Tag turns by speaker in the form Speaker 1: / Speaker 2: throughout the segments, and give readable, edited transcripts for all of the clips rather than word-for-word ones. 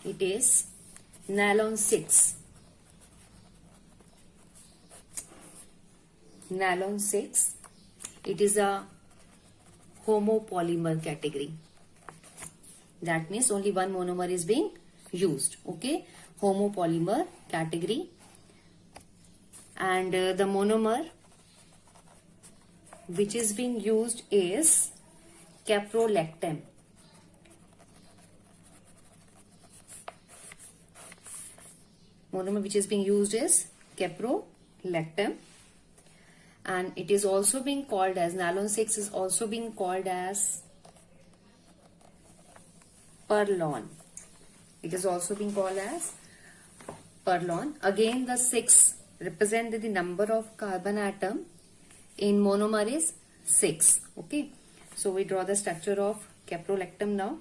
Speaker 1: It is nylon 6. Nylon 6. It is a homopolymer category. That means only one monomer is being used. Okay, homopolymer category. And the monomer which is being used is caprolactam. Monomer which is being used is caprolactam, and it is also being called as, nylon 6 is also being called as Perlon. It is also being called as Perlon. Again, the 6 represent the number of carbon atom in monomer is 6. Okay, so we draw the structure of caprolactam now.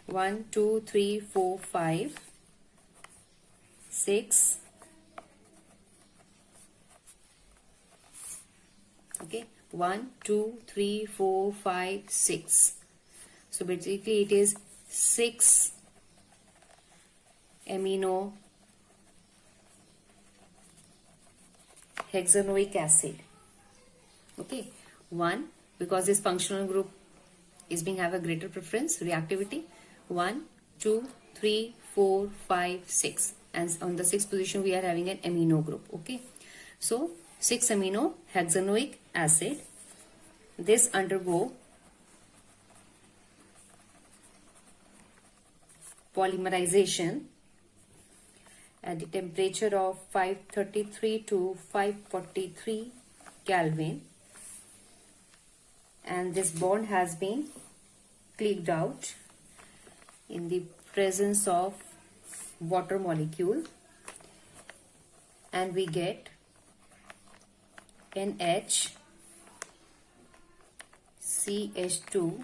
Speaker 1: One, two, three, four, 5, 6. Okay, 1, 2, 3, 4, 5, 6. So basically it is 6 amino hexanoic acid. Okay, 1, because this functional group is being have a greater preference, reactivity. 1, 2, 3, 4, 5, 6, and on the 6th position we are having an amino group. Okay, so 6 amino hexanoic acid. This undergo polymerization at the temperature of 533 to 543 Kelvin, and this bond has been cleaved out in the presence of water molecule, and we get NH CH2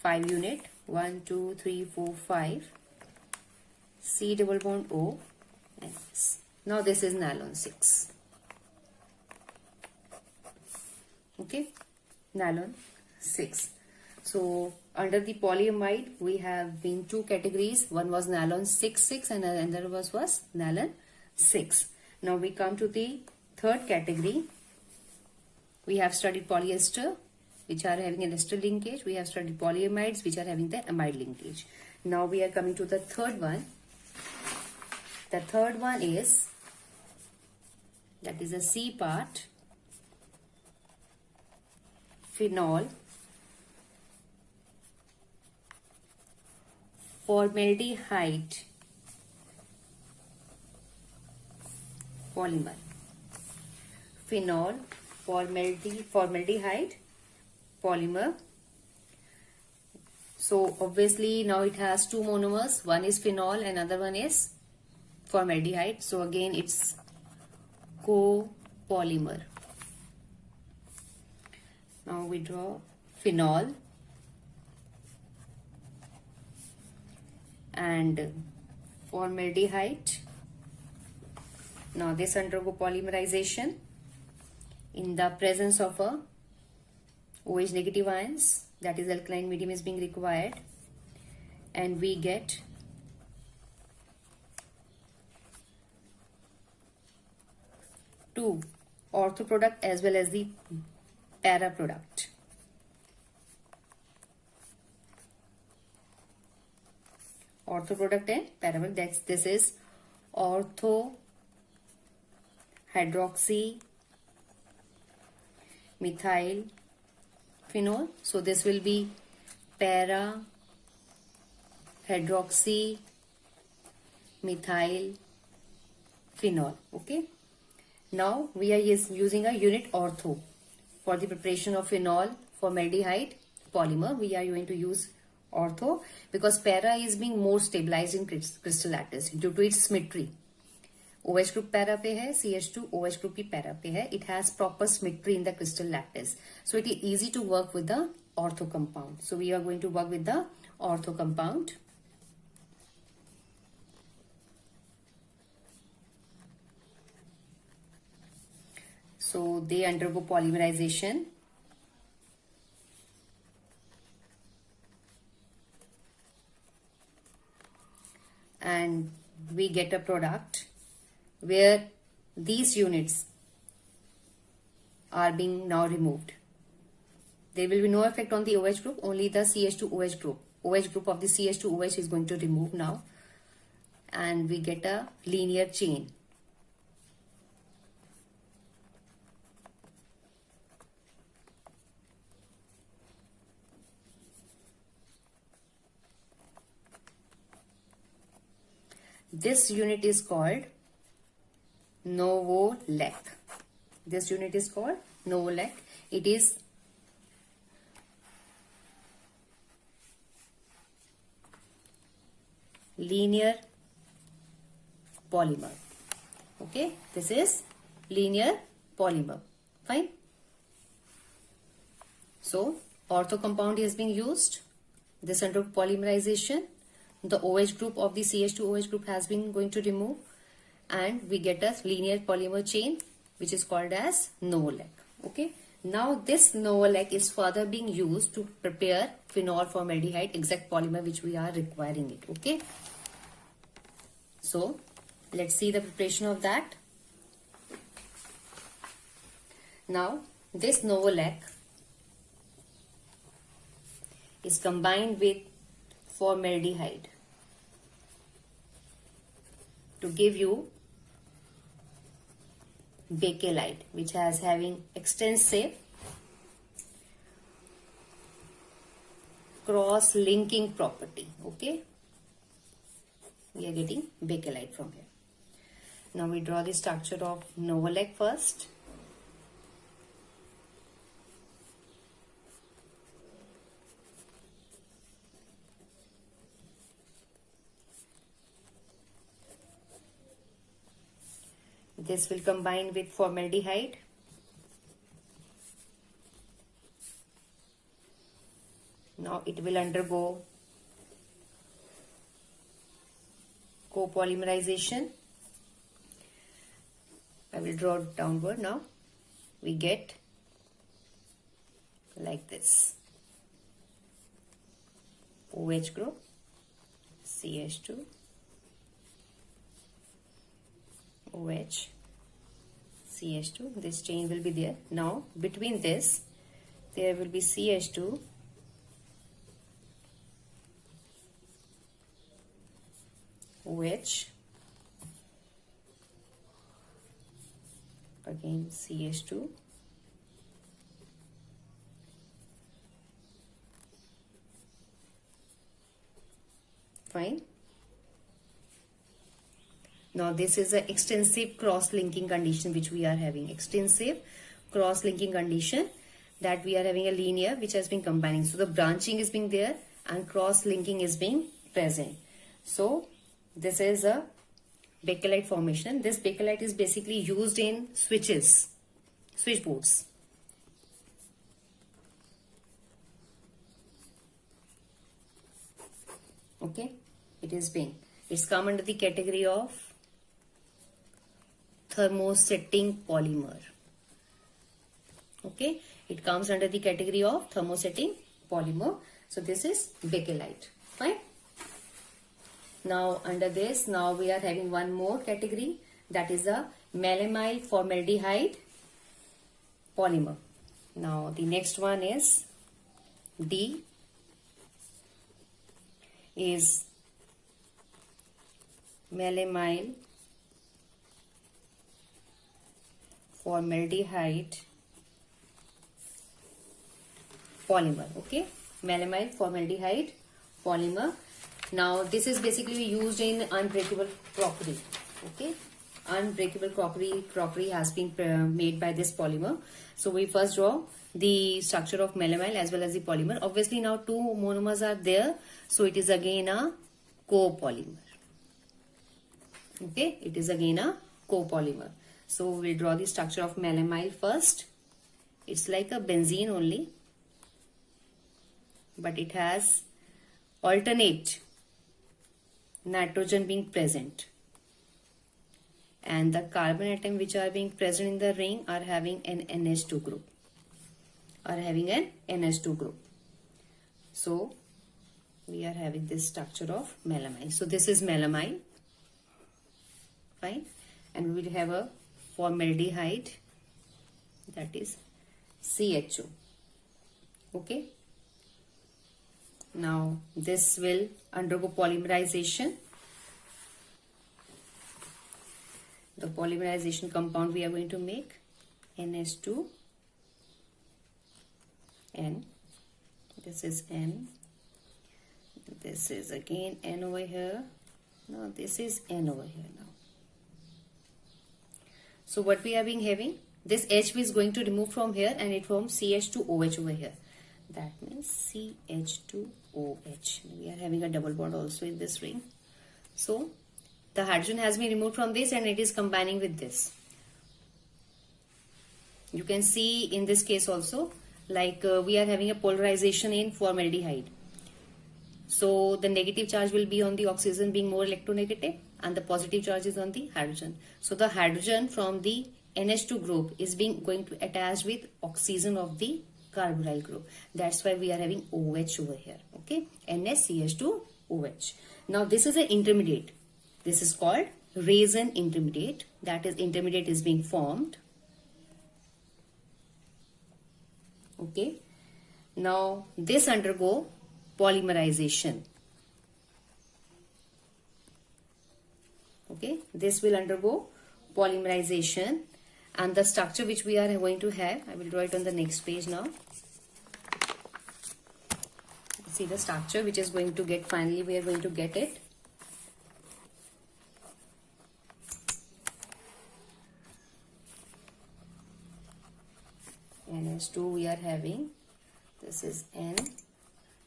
Speaker 1: 5 unit, 1 2 3 4 5, C double bond O, and this. Now this is nylon 6. Okay, nylon 6. So under the polyamide we have been 2 categories. One was nylon 6 and another was nylon 6. Now we come to the third category. We have studied polyester, which are having an ester linkage. We have studied polyamides, which are having the amide linkage. Now we are coming to the third one. The third one is, that is the C part, phenol formaldehyde polymer. Phenol formaldehyde polymer. So obviously now it has 2 monomers. One is phenol and another one is formaldehyde. So again it's copolymer. Now we draw phenol and formaldehyde. Now this undergo polymerization in the presence of a OH negative ions, that is alkaline medium is being required, and we get two ortho product as well as the para product. Ortho product and para product. This is ortho hydroxy methyl phenol. So this will be para hydroxy methyl phenol. Okay, now we are using a unit ortho for the preparation of phenol formaldehyde polymer. We are going to use ortho because para is being more stabilized in crystal lattice due to its symmetry. OH group para पे है, CH2 OH group भी para पे है. It has proper symmetry in the crystal lattice, so it is easy to work with the ortho compound. So we are going to work with the ortho compound. So So they undergo polymerization. And we get a product where these units are being now removed. There will be no effect on the OH group, only the CH2OH group. OH group of the CH2OH is going to remove now. And we get a linear chain. This unit is called Novolec. This unit is called Novolec. It is linear polymer. Okay, this is linear polymer. Fine. So ortho compound is being used. This under polymerization. The OH group of the CH2OH group has been going to remove, and we get a linear polymer chain which is called as Novolec. Okay. Now this Novolec is further being used to prepare phenol formaldehyde exact polymer which we are requiring it. Okay. So let's see the preparation of that. Now this Novolec is combined with formaldehyde to give you bakelite, which has having extensive cross-linking property. Okay, we are getting bakelite from here. Now we draw the structure of Novolec first. This will combine with formaldehyde. Now it will undergo copolymerization. I will draw it downward now. We get like this. OH group, CH2, OH, CH2. This chain will be there. Now between this there will be CH2, OH, again CH2, fine. Now this is an extensive cross-linking condition which we are having. Extensive cross-linking condition that we are having a linear which has been combining. So the branching is being there and cross-linking is being present. So this is a bakelite formation. This bakelite is basically used in switches, switchboards. Okay, it's come under the category of thermosetting polymer. Okay, it comes under the category of thermosetting polymer. So this is bakelite. Fine. Now under this, now we are having one more category, that is a melamine formaldehyde polymer. Now the next one is D, is melamine formaldehyde polymer. Okay, melamine formaldehyde polymer. Now this is basically used in unbreakable crockery. Okay, unbreakable crockery has been made by this polymer. So we first draw the structure of melamine as well as the polymer. Obviously now two monomers are there, so it is again a copolymer. Okay, it is again a copolymer. So we'll draw the structure of melamine first. It's like a benzene only, but it has alternate nitrogen being present and the carbon atom which are being present in the ring are having an NH2 group. So we are having this structure of melamine. So this is melamine, fine, and we will have a formaldehyde, that is CHO. Okay. Now this will undergo polymerization. The polymerization compound we are going to make NH2 N. This is N. This is again N over here. No, this is N over here now. So what we are being having, this H is going to remove from here and it forms CH2OH over here. That means CH2OH. We are having a double bond also in this ring. So the hydrogen has been removed from this and it is combining with this. You can see in this case also, like we are having a polarization in formaldehyde. So the negative charge will be on the oxygen being more electronegative and the positive charge is on the hydrogen. So the hydrogen from the NH2 group is going to attach with oxygen of the carboxyl group. That's why we are having OH over here. Okay, NaCH2OH. Now this is an intermediate. This is called resin intermediate. That is, intermediate is being formed. Okay. Now this undergo polymerization. Okay, this will undergo polymerization, and the structure which we are going to have, I will draw it on the next page now. See the structure which is going to get, finally we are going to get it. NH2 we are having, this is N,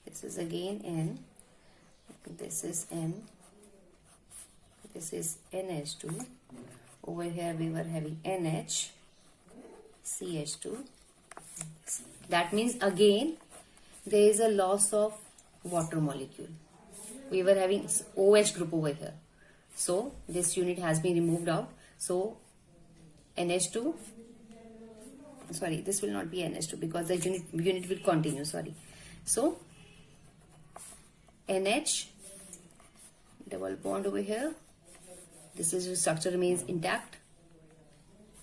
Speaker 1: this is again N, this is N, this is NH2, over here we were having NH, CH2. That means again there is a loss of water molecule. We were having OH group over here. So this unit has been removed out. So NH2, sorry, this will not be NH2 because the unit will continue, sorry. So NH, double bond over here. This is the structure remains intact.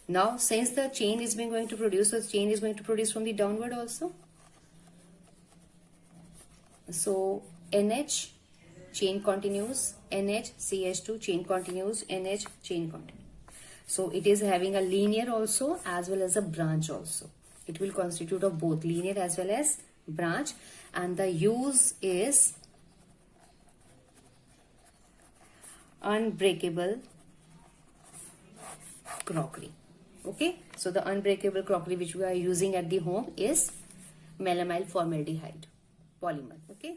Speaker 1: Now since the chain is being going to produce, so the chain is going to produce from the downward also. So NH, chain continues, NH, CH2, chain continues, NH, chain continues. So it is having a linear also as well as a branch also. It will constitute of both linear as well as branch, and the use is unbreakable crockery. Okay, so the unbreakable crockery which we are using at the home is melamine formaldehyde polymer. Okay.